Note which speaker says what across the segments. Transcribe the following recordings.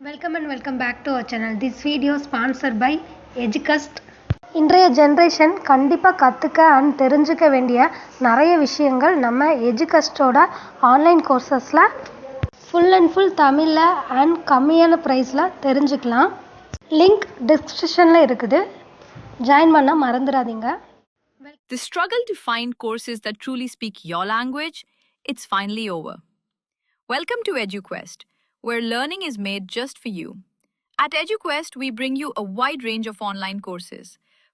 Speaker 1: Welcome back to our channel. This video sponsored by Educast. இன்றைய generation கண்டிப்பாக கற்றுக்க and தெரிஞ்சுக்க வேண்டிய நிறைய விஷயங்கள் நம்ம எஜுகஸ்டோட ஆன்லைன் கோர்சஸில் ஃபுல் தமிழில் அண்ட் கம்மியான ப்ரைஸில் தெரிஞ்சுக்கலாம். லிங்க் டிஸ்கிரிப்ஷனில் இருக்குது, ஜாயின் பண்ண மறந்துடாதீங்க.
Speaker 2: The struggle to find courses that truly speak your language, it's finally over. Welcome to EduQuest, where learning is made just for you. At EduQuest, we bring you a wide range of online courses,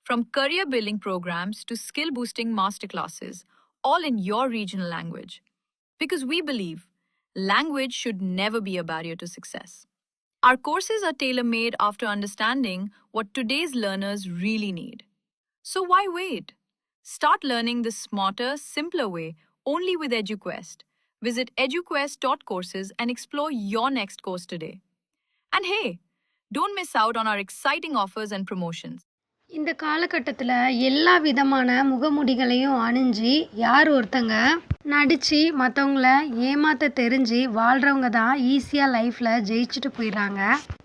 Speaker 2: from career building programs to skill boosting masterclasses, all in your regional language. Because we believe language should never be a barrier to success. Our courses are tailor-made after understanding what today's learners really need. So why wait? Start learning the smarter, simpler way only with EduQuest. Visit eduquest.courses and explore your next course today. And hey, don't miss out on our exciting offers and promotions.
Speaker 1: இந்த காலகட்டத்தில் எல்லா விதமான முகமுடிகளையும் அணிஞ்சு யார் ஒருத்தங்க நடித்து மற்றவங்கள ஏமாற்ற தெரிஞ்சு வாழ்கிறவங்க தான் ஈஸியாக லைஃப்பில் ஜெயிச்சுட்டு போயிடுறாங்க.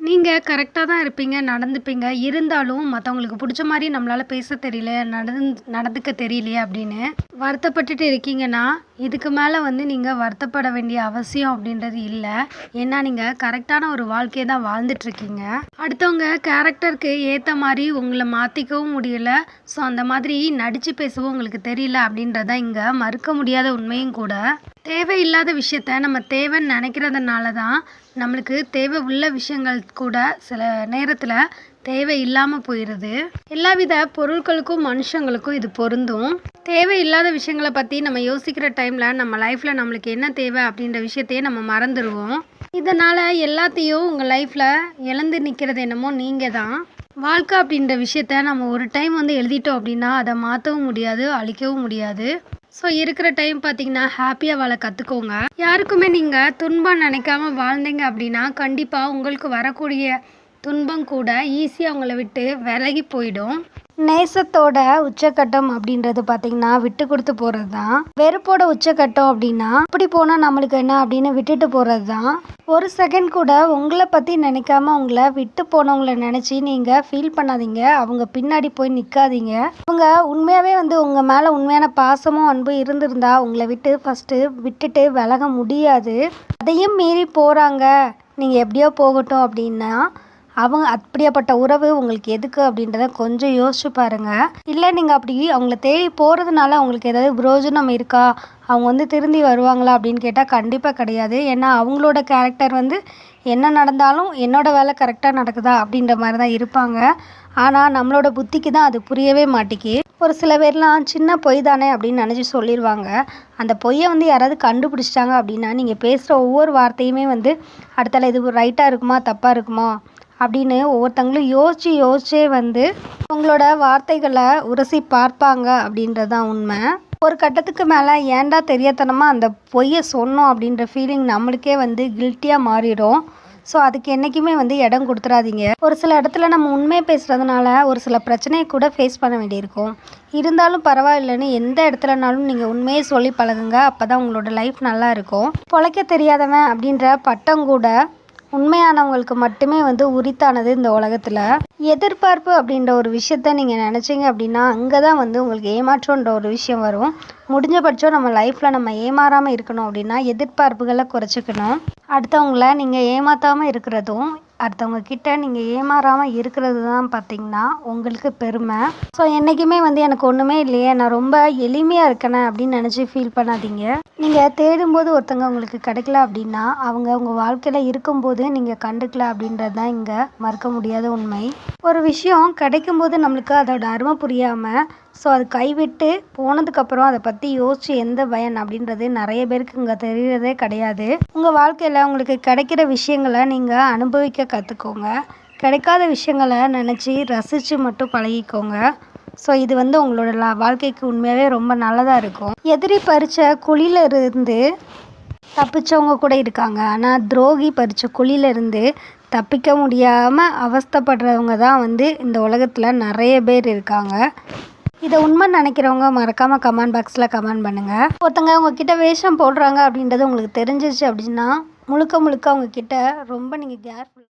Speaker 1: நீங்கள் கரெக்டாக தான் இருப்பீங்க, நடந்துப்பீங்க, இருந்தாலும் மற்றவங்களுக்கு பிடிச்ச மாதிரி நம்மளால் பேச தெரியல, நடந்துக்க தெரியலையே அப்படின்னு வருத்தப்பட்டுட்டு இருக்கீங்கன்னா இதுக்கு மேலே நீங்கள் வருத்தப்பட வேண்டிய அவசியம் அப்படின்றது இல்லை. ஏன்னா நீங்கள் கரெக்டான ஒரு வாழ்க்கையை தான் வாழ்ந்துட்டுருக்கீங்க. அடுத்தவங்க கேரக்டருக்கு ஏற்ற மாதிரி உங்களை மாற்றிக்கவும் முடியலை. ஸோ அந்த மாதிரி நடித்து பேசவும் உங்களுக்கு தெரியல அப்படின்றத இங்கே மறுக்க முடியாத உண்மையும் கூட. தேவையில்லாத விஷயத்த நம்ம தேவைன்னு நினைக்கிறதுனால தான் நம்மளுக்கு தேவை உள்ள விஷயங்கள் கூட சில நேரத்தில் தேவை இல்லாமல் போயிடுது. எல்லா வித பொருட்களுக்கும் மனுஷங்களுக்கும் இது பொருந்தும். தேவையில்லாத விஷயங்களை பற்றி நம்ம யோசிக்கிற டைமில் நம்ம லைஃப்பில் நம்மளுக்கு என்ன தேவை அப்படின்ற விஷயத்தையே நம்ம மறந்துடுவோம். இதனால் எல்லாத்தையும் உங்கள் லைஃப்பில் இழந்து நிற்கிறது என்னமோ நீங்கள் தான். வாழ்க்கை அப்படின்ற விஷயத்த நம்ம ஒரு டைம் எழுதிட்டோம் அப்படின்னா அதை மாற்றவும் முடியாது, அழிக்கவும் முடியாது. ஸோ இருக்கிற டைம் பார்த்தீங்கன்னா ஹாப்பியாக வாழ கற்றுக்கோங்க. யாருக்குமே நீங்கள் துன்பம் நினைக்காம வாழ்ந்தீங்க அப்படின்னா கண்டிப்பாக உங்களுக்கு வரக்கூடிய துன்பம் கூட ஈஸியாக உங்களை விட்டு விலகி போயிடும். நேசத்தோட உச்சக்கட்டம் அப்படின்றது பார்த்தீங்கன்னா விட்டு கொடுத்து போகிறது தான். வெறுப்போட உச்சக்கட்டம் அப்படின்னா இப்படி போனால் நம்மளுக்கு என்ன அப்படின்னு விட்டுட்டு போகிறது தான். ஒரு செகண்ட் கூட உங்களை பற்றி நினைக்காம உங்களை விட்டு போனவங்கள நினச்சி நீங்கள் ஃபீல் பண்ணாதீங்க. அவங்க பின்னாடி போய் நிற்காதீங்க. அவங்க உண்மையாகவே உங்கள் மேலே உண்மையான பாசமும் அன்பும் இருந்திருந்தா உங்களை விட்டு ஃபஸ்ட்டு விட்டுட்டு விலக முடியாது. அதையும் மீறி போகிறாங்க, நீங்கள் எப்படியோ போகட்டும் அப்படின்னா அவங்க அப்படியாப்பட்ட உறவு உங்களுக்கு எதுக்கு அப்படின்றத கொஞ்சம் யோசிச்சு பாருங்கள். இல்லை நீங்கள் அப்படி அவங்கள தேடி போகிறதுனால அவங்களுக்கு ஏதாவது பிரயோஜனம் இருக்கா, அவங்க திரும்பி வருவாங்களா அப்படின்னு கேட்டால் கண்டிப்பாக கிடையாது. ஏன்னா அவங்களோட கேரக்டர் என்ன நடந்தாலும் என்னோடய வேலை கரெக்டாக நடக்குதா அப்படின்ற மாதிரி தான் இருப்பாங்க. ஆனால் நம்மளோட புத்திக்கு தான் அது புரியவே மாட்டேங்கி. ஒரு சில பேர்லாம் சின்ன பொய் தானே அப்படின்னு நினச்சி சொல்லிடுவாங்க. அந்த பொய்யை யாராவது கண்டுபிடிச்சிட்டாங்க அப்படின்னா நீங்கள் பேசுகிற ஒவ்வொரு வார்த்தையுமே அடுத்தால இது ரைட்டாக இருக்குமா தப்பாக இருக்குமா அப்படின்னு ஒவ்வொருத்தங்களும் யோசிச்சே உங்களோட வார்த்தைகளை உரசி பார்ப்பாங்க அப்படின்றது தான் உண்மை. ஒரு கட்டத்துக்கு மேலே ஏன்டா தெரியாதனமாக அந்த பொய்யை சொன்னோம் அப்படின்ற ஃபீலிங் நம்மளுக்கே கில்ட்டியாக மாறிடும். ஸோ அதுக்கு என்றைக்குமே இடம் கொடுத்துடாதீங்க. ஒரு சில இடத்துல நம்ம உண்மையை பேசுகிறதுனால ஒரு சில பிரச்சனையை கூட ஃபேஸ் பண்ண வேண்டியிருக்கும். இருந்தாலும் பரவாயில்லைன்னு எந்த இடத்துலனாலும் நீங்கள் உண்மையை சொல்லி பழகுங்க. அப்போ தான் உங்களோட லைஃப் நல்லா இருக்கும். பொழைக்க தெரியாதவன் அப்படின்ற பட்டம் கூட உண்மையானவங்களுக்கு மட்டுமே உரித்தானது இந்த உலகத்தில். எதிர்பார்ப்பு அப்படின்ற ஒரு விஷயத்த நீங்கள் நினச்சிங்க அப்படின்னா அங்கே தான் உங்களுக்கு ஏமாற்றன்ற ஒரு விஷயம் வரும். முடிஞ்சபட்சம் நம்ம லைஃப்பில் நம்ம ஏமாறாமல் இருக்கணும் அப்படின்னா எதிர்பார்ப்புகளை குறைச்சிக்கணும். அடுத்தவங்கள நீங்கள் ஏமாற்றாமல் இருக்கிறதும் அடுத்தவங்க கிட்ட நீங்கள் ஏமாறாமல் இருக்கிறது தான் பார்த்திங்கன்னா உங்களுக்கு பெருமை. ஸோ என்றைக்குமே எனக்கு ஒன்றுமே இல்லையே, நான் ரொம்ப எளிமையாக இருக்கேனே அப்படின்னு நினச்சி ஃபீல் பண்ணாதீங்க. நீங்கள் தேடும்போது ஒருத்தங்க உங்களுக்கு கிடைக்கல அப்படின்னா அவங்க உங்கள் வாழ்க்கையில் இருக்கும்போது நீங்கள் கண்டுக்கல அப்படின்றது தான் இங்கே மறுக்க முடியாத உண்மை. ஒரு விஷயம் கிடைக்கும்போது நம்மளுக்கு அதோட அருமை புரியாமல் ஸோ அது கைவிட்டு போனதுக்கப்புறம் அதை பற்றி யோசித்து எந்த பயன் அப்படின்றது நிறைய பேருக்கு இங்கே தெரியறதே கிடையாது. உங்கள் வாழ்க்கையில் உங்களுக்கு கிடைக்கிற விஷயங்களை நீங்கள் அனுபவிக்க கற்றுக்கோங்க. கிடைக்காத விஷயங்களை நினச்சி ரசித்து மட்டும் பழகிக்கோங்க. ஸோ இது உங்களோட வாழ்க்கைக்கு உண்மையாகவே ரொம்ப நல்லதாக இருக்கும். எதிரி பறித்த குழியிலிருந்து தப்பிச்சவங்க கூட இருக்காங்க. ஆனால் துரோகி பறித்த குழியிலிருந்து தப்பிக்க முடியாமல் அவஸ்தைப்படுறவங்க தான் இந்த உலகத்தில் நிறைய பேர் இருக்காங்க. இதை உண்மை நினைக்கிறவங்க மறக்காமல் கமெண்ட் பாக்ஸில் கமெண்ட் பண்ணுங்கள். ஒருத்தங்க உங்ககிட்ட வேஷம் போடுறாங்க அப்படின்றது உங்களுக்கு தெரிஞ்சிச்சு அப்படின்னா முழுக்க அவங்கக்கிட்ட ரொம்ப நீங்கள் கேர்ஃபுல்